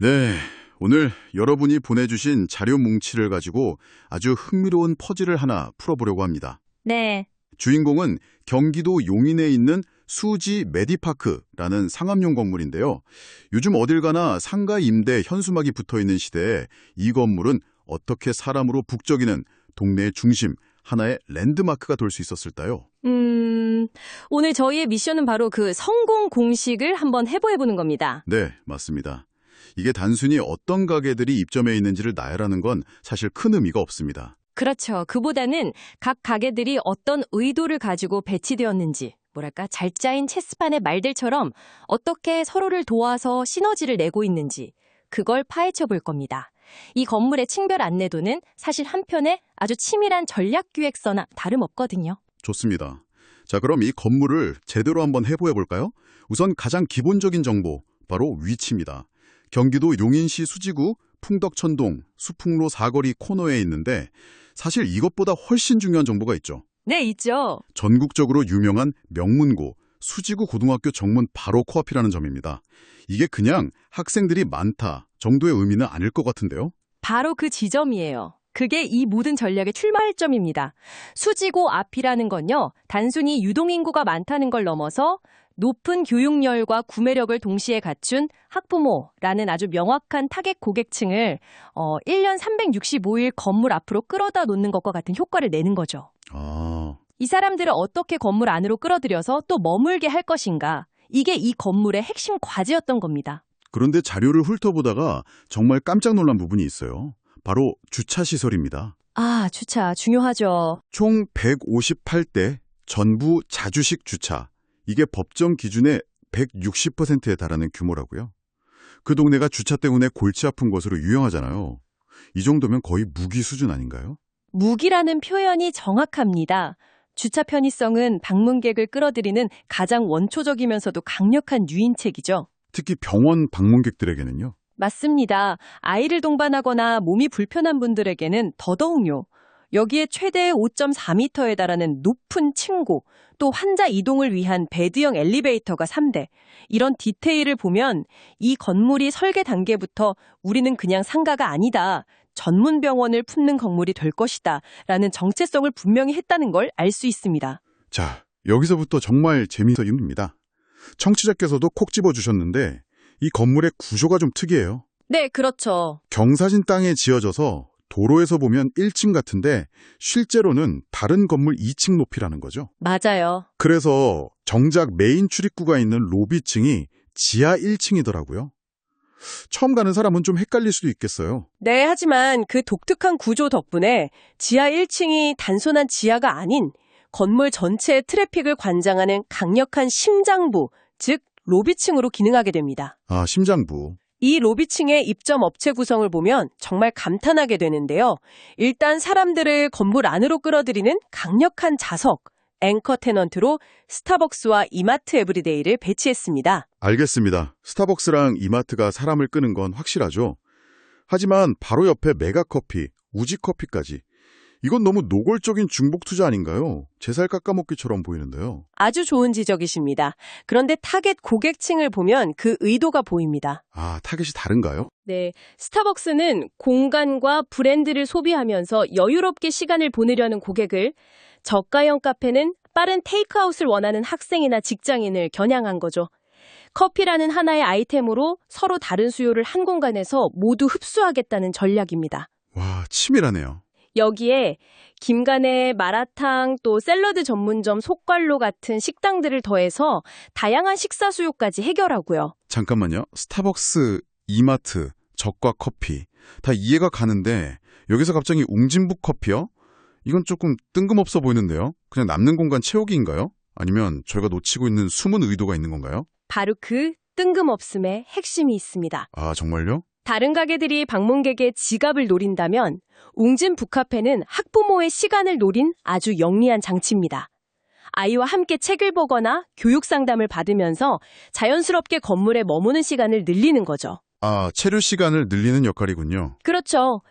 네, 오늘 여러분이 보내주신 자료 뭉치를 가지고 아주 흥미로운 퍼즐을 하나 풀어보려고 합니다. 네, 주인공은 경기도 용인에 있는 수지 메디파크라는 상업용 건물인데요. 요즘 어딜 가나 상가 임대 현수막이 붙어있는 시대에 이 건물은 어떻게 사람으로 북적이는 동네의 중심, 하나의 랜드마크가 될 수 있었을까요? 오늘 저희의 미션은 바로 그 성공 공식을 한번 해보는 겁니다. 네, 맞습니다. 이게 단순히 어떤 가게들이 입점해 있는지를 나열하는 건 사실 큰 의미가 없습니다. 그렇죠. 그보다는 각 가게들이 어떤 의도를 가지고 배치되었는지, 잘 짜인 체스판의 말들처럼 어떻게 서로를 도와서 시너지를 내고 있는지, 그걸 파헤쳐 볼 겁니다. 이 건물의 층별 안내도는 사실 한편의 아주 치밀한 전략기획서나 다름없거든요. 좋습니다. 자, 그럼 이 건물을 제대로 한번 해보해 볼까요? 우선 가장 기본적인 정보, 바로 위치입니다. 경기도 용인시 수지구 풍덕천동 수풍로 사거리 코너에 있는데 사실 이것보다 훨씬 중요한 정보가 있죠. 네, 있죠. 전국적으로 유명한 명문고 수지구 고등학교 정문 바로 코앞이라는 점입니다. 이게 그냥 학생들이 많다 정도의 의미는 아닐 것 같은데요. 바로 그 지점이에요. 그게 이 모든 전략의 출발점입니다. 수지고 앞이라는 건요, 단순히 유동인구가 많다는 걸 넘어서 높은 교육열과 구매력을 동시에 갖춘 학부모라는 아주 명확한 타겟 고객층을 1년 365일 건물 앞으로 끌어다 놓는 것과 같은 효과를 내는 거죠. 이 사람들을 어떻게 건물 안으로 끌어들여서 또 머물게 할 것인가, 이게 이 건물의 핵심 과제였던 겁니다. 그런데 자료를 훑어보다가 정말 깜짝 놀란 부분이 있어요. 바로 주차시설입니다. 아, 주차 중요하죠. 총 158대 전부 자주식 주차. 이게 법정 기준의 160%에 달하는 규모라고요. 그 동네가 주차 때문에 골치 아픈 곳으로 유명하잖아요. 이 정도면 거의 무기 수준 아닌가요? 무기라는 표현이 정확합니다. 주차 편의성은 방문객을 끌어들이는 가장 원초적이면서도 강력한 유인책이죠. 특히 병원 방문객들에게는요. 맞습니다. 아이를 동반하거나 몸이 불편한 분들에게는 더더욱요. 여기에 최대 5.4m에 달하는 높은 층고, 또 환자 이동을 위한 베드형 엘리베이터가 3대. 이런 디테일을 보면 이 건물이 설계 단계부터 우리는 그냥 상가가 아니다, 전문 병원을 품는 건물이 될 것이다 라는 정체성을 분명히 했다는 걸 알 수 있습니다. 자, 여기서부터 정말 재미있습니다. 청취자께서도 콕 집어주셨는데 이 건물의 구조가 좀 특이해요. 네, 그렇죠. 경사진 땅에 지어져서 도로에서 보면 1층 같은데 실제로는 다른 건물 2층 높이라는 거죠. 맞아요. 그래서 정작 메인 출입구가 있는 로비층이 지하 1층이더라고요. 처음 가는 사람은 좀 헷갈릴 수도 있겠어요. 네, 하지만 그 독특한 구조 덕분에 지하 1층이 단순한 지하가 아닌 건물 전체의 트래픽을 관장하는 강력한 심장부, 즉 로비층으로 기능하게 됩니다. 아, 심장부. 이 로비층의 입점 업체 구성을 보면 정말 감탄하게 되는데요. 일단 사람들을 건물 안으로 끌어들이는 강력한 자석, 앵커 테넌트로 스타벅스와 이마트 에브리데이를 배치했습니다. 알겠습니다. 스타벅스랑 이마트가 사람을 끄는 건 확실하죠. 하지만 바로 옆에 메가커피, 우지커피까지. 이건 너무 노골적인 중복 투자 아닌가요? 제 살 깎아먹기처럼 보이는데요. 아주 좋은 지적이십니다. 그런데 타겟 고객층을 보면 그 의도가 보입니다. 아, 타겟이 다른가요? 네, 스타벅스는 공간과 브랜드를 소비하면서 여유롭게 시간을 보내려는 고객을, 저가형 카페는 빠른 테이크아웃을 원하는 학생이나 직장인을 겨냥한 거죠. 커피라는 하나의 아이템으로 서로 다른 수요를 한 공간에서 모두 흡수하겠다는 전략입니다. 와, 치밀하네요. 여기에 김간의 마라탕, 또 샐러드 전문점 속괄로 같은 식당들을 더해서 다양한 식사 수요까지 해결하고요. 잠깐만요. 스타벅스, 이마트, 저가 커피 다 이해가 가는데 여기서 갑자기 웅진북 커피요? 이건 조금 뜬금없어 보이는데요. 그냥 남는 공간 채우기인가요? 아니면 저희가 놓치고 있는 숨은 의도가 있는 건가요? 바로 그 뜬금없음의 핵심이 있습니다. 아, 정말요? 다른 가게들이 방문객의 지갑을 노린다면 웅진 북카페는 학부모의 시간을 노린 아주 영리한 장치입니다. 아이와 함께 책을 보거나 교육 상담을 받으면서 자연스럽게 건물에 머무는 시간을 늘리는 거죠. 아, 체류 시간을 늘리는 역할이군요. 그렇죠.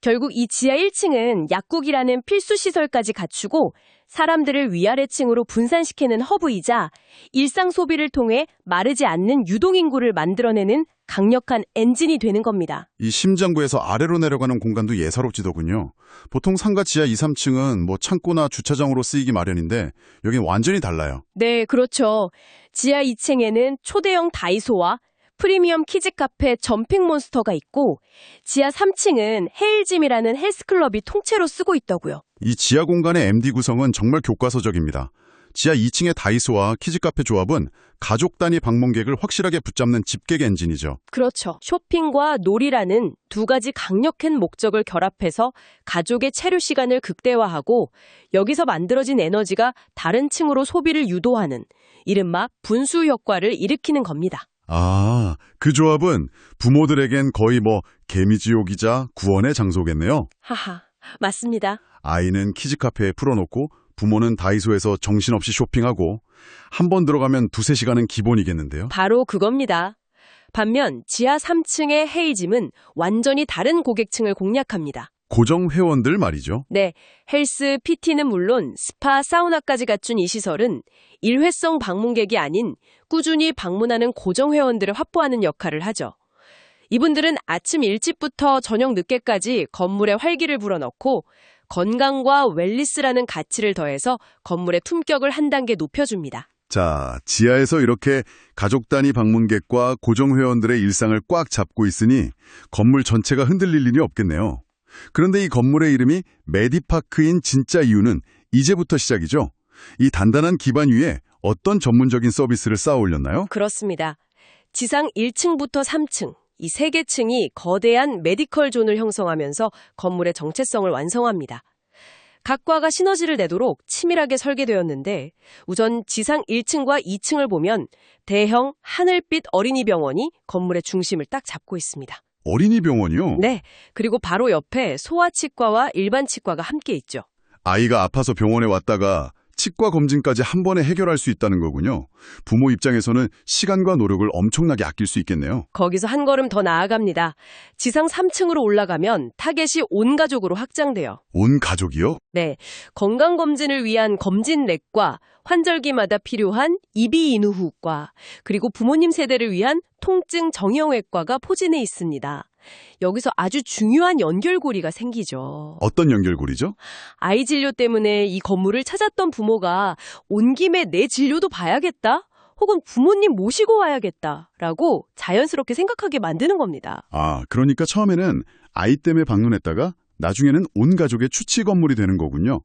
결국 이 지하 1층은 약국이라는 필수 시설까지 갖추고 사람들을 위아래층으로 분산시키는 허브이자 일상 소비를 통해 마르지 않는 유동인구를 만들어내는 강력한 엔진이 되는 겁니다. 이 심장부에서 아래로 내려가는 공간도 예사롭지더군요. 보통 상가 지하 2, 3층은 뭐 창고나 주차장으로 쓰이기 마련인데 여긴 완전히 달라요. 네, 그렇죠. 지하 2층에는 초대형 다이소와 프리미엄 키즈 카페 점핑몬스터가 있고 지하 3층은 헤일짐이라는 헬스클럽이 통째로 쓰고 있다고요. 이 지하 공간의 MD 구성은 정말 교과서적입니다. 지하 2층의 다이소와 키즈카페 조합은 가족 단위 방문객을 확실하게 붙잡는 집객 엔진이죠. 그렇죠. 쇼핑과 놀이라는 두 가지 강력한 목적을 결합해서 가족의 체류 시간을 극대화하고 여기서 만들어진 에너지가 다른 층으로 소비를 유도하는 이른바 분수 효과를 일으키는 겁니다. 아, 그 조합은 부모들에겐 거의 뭐 개미지옥이자 구원의 장소겠네요. 하하, 맞습니다. 아이는 키즈카페에 풀어놓고 부모는 다이소에서 정신없이 쇼핑하고 한 번 들어가면 두세 시간은 기본이겠는데요. 바로 그겁니다. 반면 지하 3층의 헤이짐은 완전히 다른 고객층을 공략합니다. 고정 회원들 말이죠. 네, 헬스, PT는 물론 스파, 사우나까지 갖춘 이 시설은 일회성 방문객이 아닌 꾸준히 방문하는 고정 회원들을 확보하는 역할을 하죠. 이분들은 아침 일찍부터 저녁 늦게까지 건물에 활기를 불어넣고 건강과 웰니스라는 가치를 더해서 건물의 품격을 한 단계 높여줍니다. 자, 지하에서 이렇게 가족 단위 방문객과 고정 회원들의 일상을 꽉 잡고 있으니 건물 전체가 흔들릴 일이 없겠네요. 그런데 이 건물의 이름이 메디파크인 진짜 이유는 이제부터 시작이죠. 이 단단한 기반 위에 어떤 전문적인 서비스를 쌓아 올렸나요? 그렇습니다. 지상 1층부터 3층, 이 세 개 층이 거대한 메디컬 존을 형성하면서 건물의 정체성을 완성합니다. 각 과가 시너지를 내도록 치밀하게 설계되었는데 우선 지상 1층과 2층을 보면 대형 하늘빛 어린이병원이 건물의 중심을 딱 잡고 있습니다. 어린이 병원이요? 네, 그리고 바로 옆에 소아치과와 일반 치과가 함께 있죠. 아이가 아파서 병원에 왔다가 치과 검진까지 한 번에 해결할 수 있다는 거군요. 부모 입장에서는 시간과 노력을 엄청나게 아낄 수 있겠네요. 거기서 한 걸음 더 나아갑니다. 지상 3층으로 올라가면 타겟이 온 가족으로 확장돼요. 온 가족이요? 네, 건강검진을 위한 검진렉과 환절기마다 필요한 이비인후과, 그리고 부모님 세대를 위한 통증 정형외과가 포진해 있습니다. 여기서 아주 중요한 연결고리가 생기죠. 어떤 연결고리죠? 아이 진료 때문에 이 건물을 찾았던 부모가 온 김에 내 진료도 봐야겠다? 혹은 부모님 모시고 와야겠다라고 자연스럽게 생각하게 만드는 겁니다. 아, 그러니까 처음에는 아이 때문에 방문했다가 나중에는 온 가족의 추치 건물이 되는 거군요.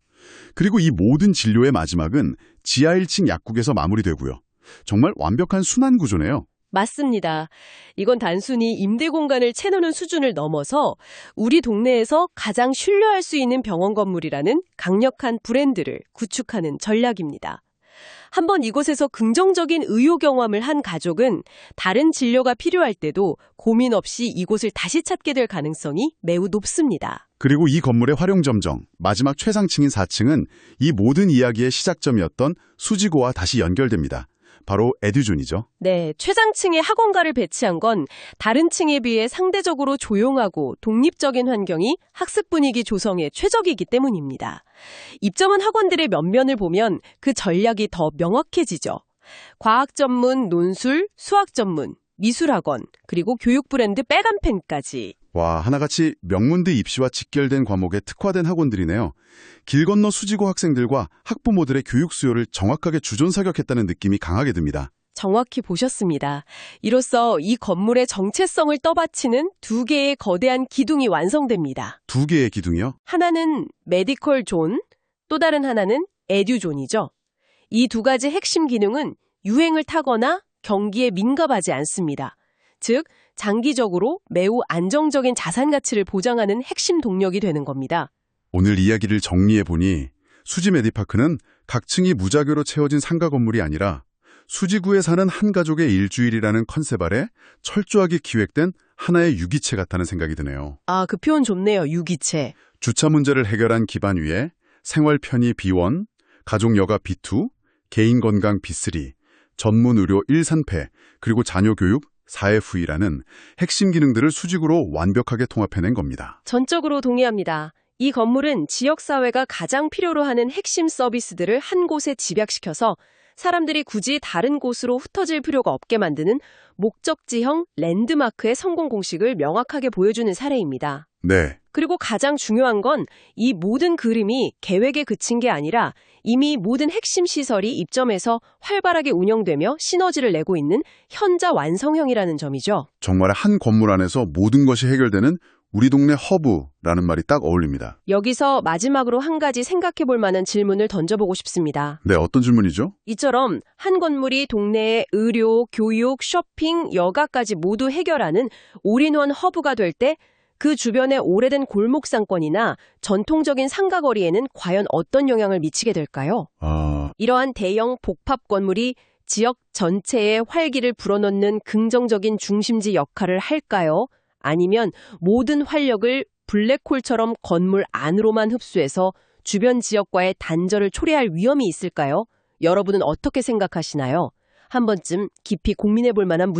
그리고 이 모든 진료의 마지막은 지하 1층 약국에서 마무리되고요. 정말 완벽한 순환 구조네요. 맞습니다. 이건 단순히 임대 공간을 채우는 수준을 넘어서 우리 동네에서 가장 신뢰할 수 있는 병원 건물이라는 강력한 브랜드를 구축하는 전략입니다. 한번 이곳에서 긍정적인 의료 경험을 한 가족은 다른 진료가 필요할 때도 고민 없이 이곳을 다시 찾게 될 가능성이 매우 높습니다. 그리고 이 건물의 활용점정, 마지막 최상층인 4층은 이 모든 이야기의 시작점이었던 수지고와 다시 연결됩니다. 바로 에듀존이죠. 네, 최상층에 학원가를 배치한 건 다른 층에 비해 상대적으로 조용하고 독립적인 환경이 학습 분위기 조성에 최적이기 때문입니다. 입점한 학원들의 면면을 보면 그 전략이 더 명확해지죠. 과학 전문, 논술, 수학 전문, 미술학원, 그리고 교육 브랜드 백안펜까지. 와, 하나같이 명문대 입시와 직결된 과목에 특화된 학원들이네요. 길 건너 수지고 학생들과 학부모들의 교육 수요를 정확하게 주존사격했다는 느낌이 강하게 듭니다. 정확히 보셨습니다. 이로써 이 건물의 정체성을 떠받치는 두 개의 거대한 기둥이 완성됩니다. 두 개의 기둥이요? 하나는 메디컬 존, 또 다른 하나는 에듀존이죠. 이 두 가지 핵심 기능은 유행을 타거나 경기에 민감하지 않습니다. 즉, 장기적으로 매우 안정적인 자산 가치를 보장하는 핵심 동력이 되는 겁니다. 오늘 이야기를 정리해보니 수지 메디파크는 각 층이 무자교로 채워진 상가 건물이 아니라 수지구에 사는 한 가족의 일주일이라는 컨셉 아래 철저하게 기획된 하나의 유기체 같다는 생각이 드네요. 아, 그 표현 좋네요. 유기체. 주차 문제를 해결한 기반 위에 생활 편의 B1, 가족 여가 B2, 개인 건강 B3, 전문 의료 1, 3패, 그리고 자녀 교육 사회후이라는 핵심 기능들을 수직으로 완벽하게 통합해낸 겁니다. 전적으로 동의합니다. 이 건물은 지역사회가 가장 필요로 하는 핵심 서비스들을 한 곳에 집약시켜서 사람들이 굳이 다른 곳으로 흩어질 필요가 없게 만드는 목적지형 랜드마크의 성공 공식을 명확하게 보여주는 사례입니다. 네, 그리고 가장 중요한 건 이 모든 그림이 계획에 그친 게 아니라 이미 모든 핵심 시설이 입점해서 활발하게 운영되며 시너지를 내고 있는 현자 완성형이라는 점이죠. 정말 한 건물 안에서 모든 것이 해결되는 우리 동네 허브라는 말이 딱 어울립니다. 여기서 마지막으로 한 가지 생각해 볼 만한 질문을 던져보고 싶습니다. 네, 어떤 질문이죠? 이처럼 한 건물이 동네의 의료, 교육, 쇼핑, 여가까지 모두 해결하는 올인원 허브가 될 때 그 주변의 오래된 골목 상권이나 전통적인 상가거리에는 과연 어떤 영향을 미치게 될까요? 이러한 대형 복합 건물이 지역 전체에 활기를 불어넣는 긍정적인 중심지 역할을 할까요? 아니면 모든 활력을 블랙홀처럼 건물 안으로만 흡수해서 주변 지역과의 단절을 초래할 위험이 있을까요? 여러분은 어떻게 생각하시나요? 한 번쯤 깊이 고민해 볼 만한 문제